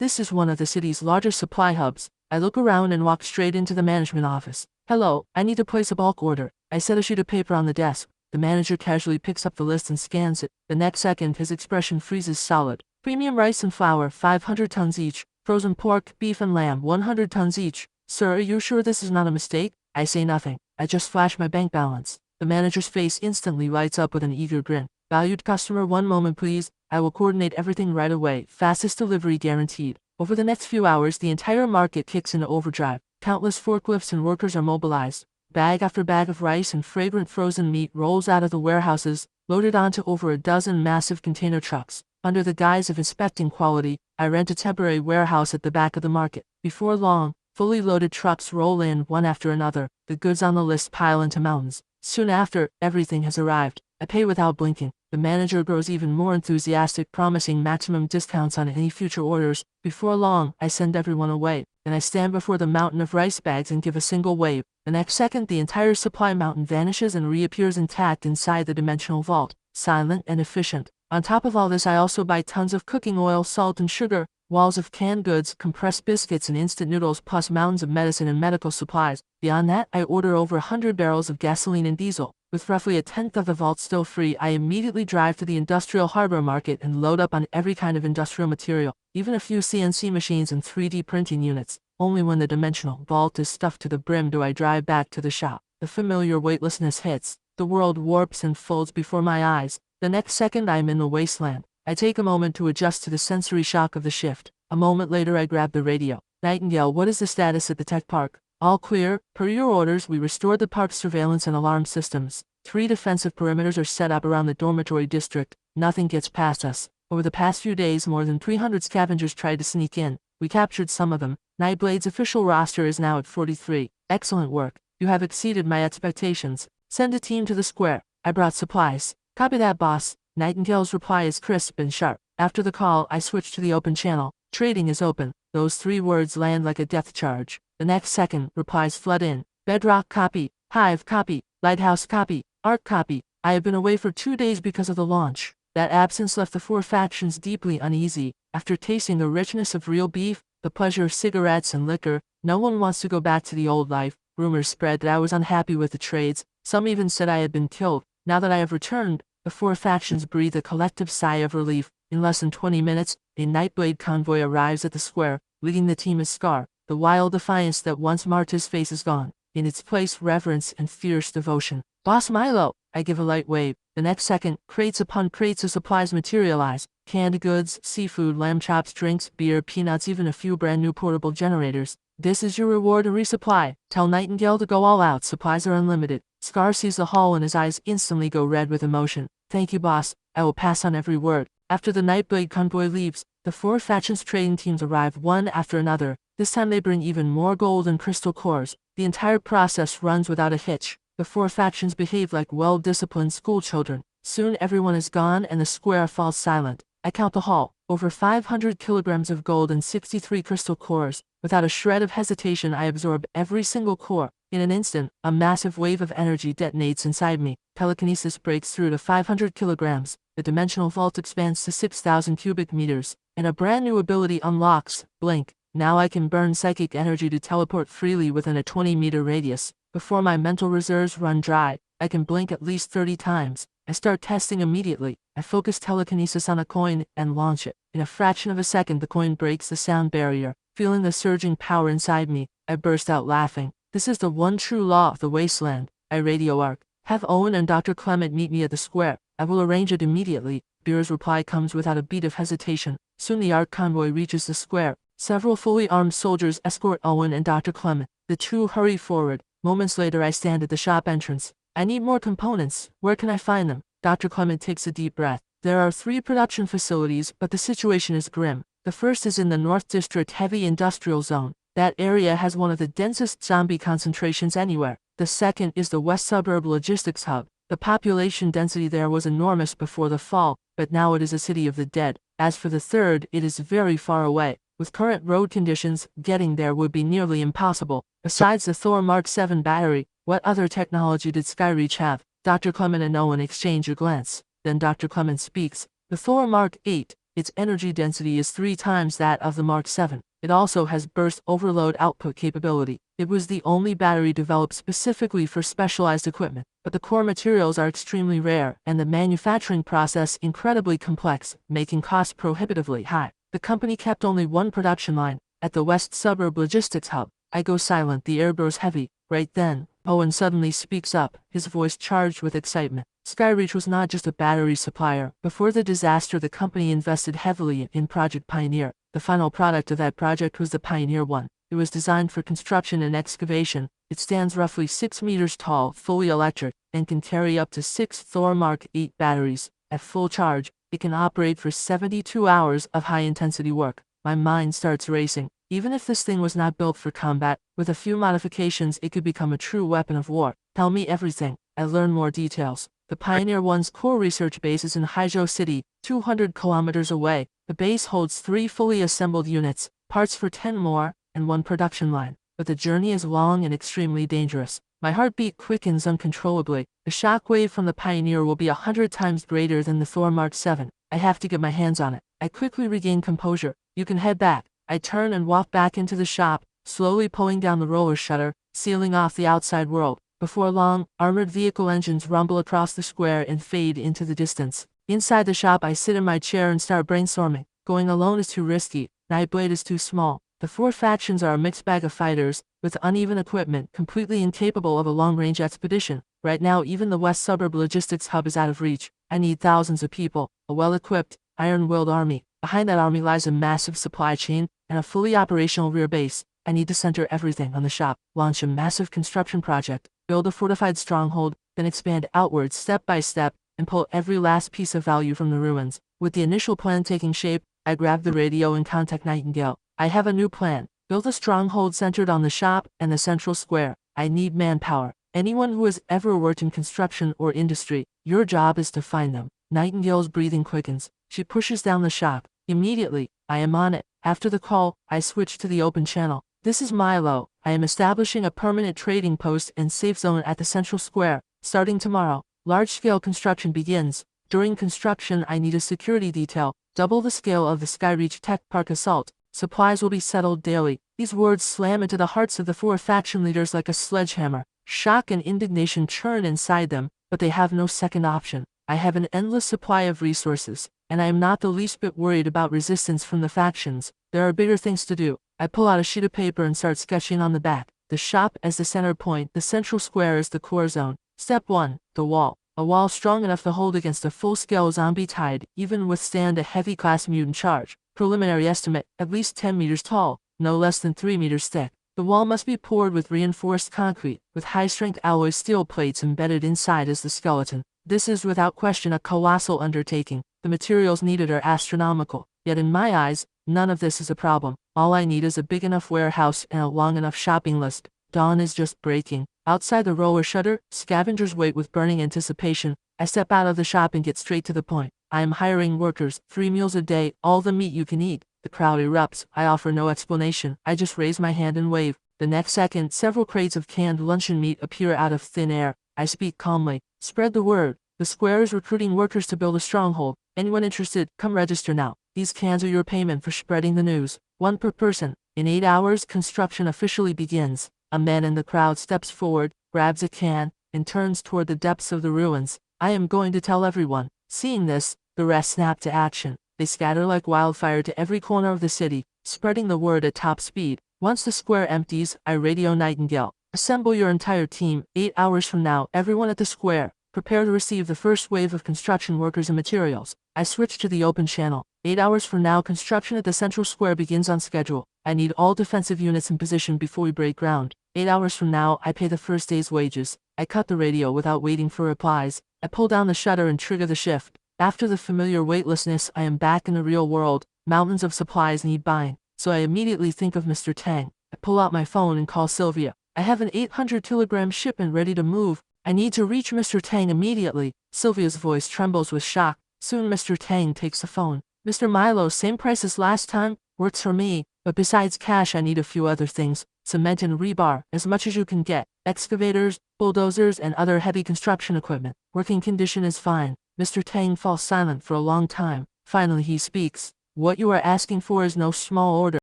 This is one of the city's largest supply hubs. I look around and walk straight into the management office. Hello, I need to place a bulk order. I set a sheet of paper on the desk. The manager casually picks up the list and scans it. The next second, his expression freezes solid. Premium rice and flour, 500 tons each. Frozen pork, beef and lamb, 100 tons each. Sir, are you sure this is not a mistake? I say nothing. I just flash my bank balance. The manager's face instantly lights up with an eager grin. Valued customer, one moment please. I will coordinate everything right away. Fastest delivery guaranteed. Over the next few hours, the entire market kicks into overdrive. Countless forklifts and workers are mobilized. Bag after bag of rice and fragrant frozen meat rolls out of the warehouses, loaded onto over a dozen massive container trucks. Under the guise of inspecting quality, I rent a temporary warehouse at the back of the market. Before long, fully loaded trucks roll in one after another. The goods on the list pile into mountains. Soon after, everything has arrived. I pay without blinking. The manager grows even more enthusiastic, promising maximum discounts on any future orders. Before long, I send everyone away. Then I stand before the mountain of rice bags and give a single wave. The next second, the entire supply mountain vanishes and reappears intact inside the dimensional vault, silent and efficient. On top of all this, I also buy tons of cooking oil, salt and sugar, walls of canned goods, compressed biscuits and instant noodles, plus mountains of medicine and medical supplies. Beyond that, I order over 100 barrels of gasoline and diesel. With roughly a tenth of the vault still free, I immediately drive to the industrial harbor market and load up on every kind of industrial material, even a few CNC machines and 3D printing units. Only when the dimensional vault is stuffed to the brim do I drive back to the shop. The familiar weightlessness hits. The world warps and folds before my eyes. The next second, I am in the wasteland. I take a moment to adjust to the sensory shock of the shift. A moment later, I grab the radio. Nightingale, what is the status at the tech park? All clear. Per your orders, we restored the park's surveillance and alarm systems. 3 defensive perimeters are set up around the dormitory district. Nothing gets past us. Over the past few days, more than 300 scavengers tried to sneak in. We captured some of them. Nightblade's official roster is now at 43. Excellent work. You have exceeded my expectations. Send a team to the square. I brought supplies. Copy that, boss. Nightingale's reply is crisp and sharp. After the call, I switch to the open channel. Trading is open. Those 3 words land like a death charge. The next second, replies flood in. Bedrock copy. Hive copy. Lighthouse copy. Arc copy. I have been away for 2 days because of the launch. That absence left the 4 factions deeply uneasy. After tasting the richness of real beef, the pleasure of cigarettes and liquor, no one wants to go back to the old life. Rumors spread that I was unhappy with the trades. Some even said I had been killed. Now that I have returned, the 4 factions breathe a collective sigh of relief. In less than 20 minutes, a Nightblade convoy arrives at the square. Leading the team is Scar. The wild defiance that once marked his face is gone. In its place, reverence and fierce devotion. Boss Milo! I give a light wave. The next second, crates upon crates of supplies materialize. Canned goods, seafood, lamb chops, drinks, beer, peanuts, even a few brand new portable generators. This is your reward and resupply. Tell Nightingale to go all out. Supplies are unlimited. Scar sees the haul and his eyes instantly go red with emotion. Thank you, boss. I will pass on every word. After the Nightblade convoy leaves, the 4 factions trading teams arrive one after another. This time they bring even more gold and crystal cores. The entire process runs without a hitch. The 4 factions behave like well-disciplined schoolchildren. Soon everyone is gone and the square falls silent. I count the haul. Over 500 kilograms of gold and 63 crystal cores. Without a shred of hesitation, I absorb every single core. In an instant, a massive wave of energy detonates inside me. Telekinesis breaks through to 500 kilograms. The dimensional vault expands to 6,000 cubic meters. And a brand new ability unlocks, Blink. Now I can burn psychic energy to teleport freely within a 20-meter radius. Before my mental reserves run dry, I can blink at least 30 times. I start testing immediately. I focus telekinesis on a coin and launch it. In a fraction of a second, the coin breaks the sound barrier. Feeling the surging power inside me, I burst out laughing. This is the one true law of the wasteland. I radio arc. Have Owen and Dr. Clement meet me at the square. I will arrange it immediately. Beer's reply comes without a beat of hesitation. Soon the arc convoy reaches the square. Several fully armed soldiers escort Owen and Dr. Clement. The 2 hurry forward. Moments later, I stand at the shop entrance. I need more components. Where can I find them? Dr. Clement takes a deep breath. There are 3 production facilities, but the situation is grim. The first is in the North District Heavy Industrial Zone. That area has one of the densest zombie concentrations anywhere. The second is the West Suburb Logistics Hub. The population density there was enormous before the fall, but now it is a city of the dead. As for the third, it is very far away. With current road conditions, getting there would be nearly impossible. Besides the Thor Mark 7 battery, what other technology did Skyreach have? Dr. Clement and Owen exchange a glance. Then Dr. Clement speaks. The Thor Mark 8. Its energy density is 3 times that of the Mark 7. It also has burst overload output capability. It was the only battery developed specifically for specialized equipment, but the core materials are extremely rare and the manufacturing process incredibly complex, making costs prohibitively high. The company kept only one production line at the West Suburb Logistics Hub. I go silent, the air grows heavy. Right then, Owen suddenly speaks up, his voice charged with excitement. Skyreach was not just a battery supplier. Before the disaster, the company invested heavily in Project Pioneer. The final product of that project was the Pioneer 1. It was designed for construction and excavation. It stands roughly 6 meters tall, fully electric, and can carry up to 6 Thor Mark 8 batteries. At full charge, it can operate for 72 hours of high-intensity work. My mind starts racing. Even if this thing was not built for combat, with a few modifications it could become a true weapon of war. Tell me everything. I learn more details. The Pioneer 1's core research base is in Haizhou City, 200 kilometers away. The base holds 3 fully assembled units, parts for 10 more, and 1 production line. But the journey is long and extremely dangerous. My heartbeat quickens uncontrollably. The shock wave from the Pioneer will be 100 times greater than the Thor Mark 7. I have to get my hands on it. I quickly regain composure. You can head back. I turn and walk back into the shop, slowly pulling down the roller shutter, sealing off the outside world. Before long, armored vehicle engines rumble across the square and fade into the distance. Inside the shop, I sit in my chair and start brainstorming. Going alone is too risky. Nightblade is too small. The 4 factions are a mixed bag of fighters, with uneven equipment, completely incapable of a long-range expedition. Right now, even the West Suburb Logistics Hub is out of reach. I need thousands of people, a well-equipped, iron-willed army. Behind that army lies a massive supply chain and a fully operational rear base. I need to center everything on the shop, launch a massive construction project, build a fortified stronghold, then expand outwards step by step, and pull every last piece of value from the ruins. With the initial plan taking shape, I grab the radio and contact Nightingale. I have a new plan. Build a stronghold centered on the shop and the central square. I need manpower. Anyone who has ever worked in construction or industry. Your job is to find them. Nightingale's breathing quickens. She pushes down the shock. Immediately, I am on it. After the call, I switch to the open channel. This is Milo. I am establishing a permanent trading post and safe zone at the central square. Starting tomorrow, large-scale construction begins. During construction, I need a security detail, double the scale of the Skyreach Tech Park assault. Supplies will be settled daily. These words slam into the hearts of the 4 faction leaders like a sledgehammer. Shock and indignation churn inside them, but they have no second option. I have an endless supply of resources, and I am not the least bit worried about resistance from the factions. There are bigger things to do. I pull out a sheet of paper and start sketching on the back. The shop as the center point, the central square is the core zone. Step 1, the wall. A wall strong enough to hold against a full-scale zombie tide, even withstand a heavy-class mutant charge. Preliminary estimate, at least 10 meters tall, no less than 3 meters thick. The wall must be poured with reinforced concrete, with high-strength alloy steel plates embedded inside as the skeleton. This is without question a colossal undertaking. The materials needed are astronomical, yet in my eyes, none of this is a problem. All I need is a big enough warehouse and a long enough shopping list. Dawn is just breaking. Outside the roller shutter, scavengers wait with burning anticipation. I step out of the shop and get straight to the point. I am hiring workers, 3 meals a day, all the meat you can eat. The crowd erupts. I offer no explanation. I just raise my hand and wave. The next second, several crates of canned luncheon meat appear out of thin air. I speak calmly. Spread the word. The square is recruiting workers to build a stronghold. Anyone interested, come register now. These cans are your payment for spreading the news. 1 per person. In 8 hours, construction officially begins. A man in the crowd steps forward, grabs a can, and turns toward the depths of the ruins. I am going to tell everyone. Seeing this, the rest snap to action. They scatter like wildfire to every corner of the city, spreading the word at top speed. Once the square empties, I radio Nightingale. Assemble your entire team. 8 hours from now, everyone at the square. Prepare to receive the first wave of construction workers and materials. I switch to the open channel. 8 hours from now, construction at the central square begins on schedule. I need all defensive units in position before we break ground. 8 hours from now, I pay the first day's wages. I cut the radio without waiting for replies. I pull down the shutter and trigger the shift. After the familiar weightlessness, I am back in the real world. Mountains of supplies need buying, so I immediately think of Mr. Tang. I pull out my phone and call Sylvia. I have an 800-kilogram shipment ready to move. I need to reach Mr. Tang immediately. Sylvia's voice trembles with shock. Soon Mr. Tang takes the phone. Mr. Milo, same price as last time. Works for me, but besides cash I need a few other things. Cement and rebar, as much as you can get. Excavators, bulldozers, and other heavy construction equipment. Working condition is fine. Mr. Tang falls silent for a long time. Finally he speaks. What you are asking for is no small order.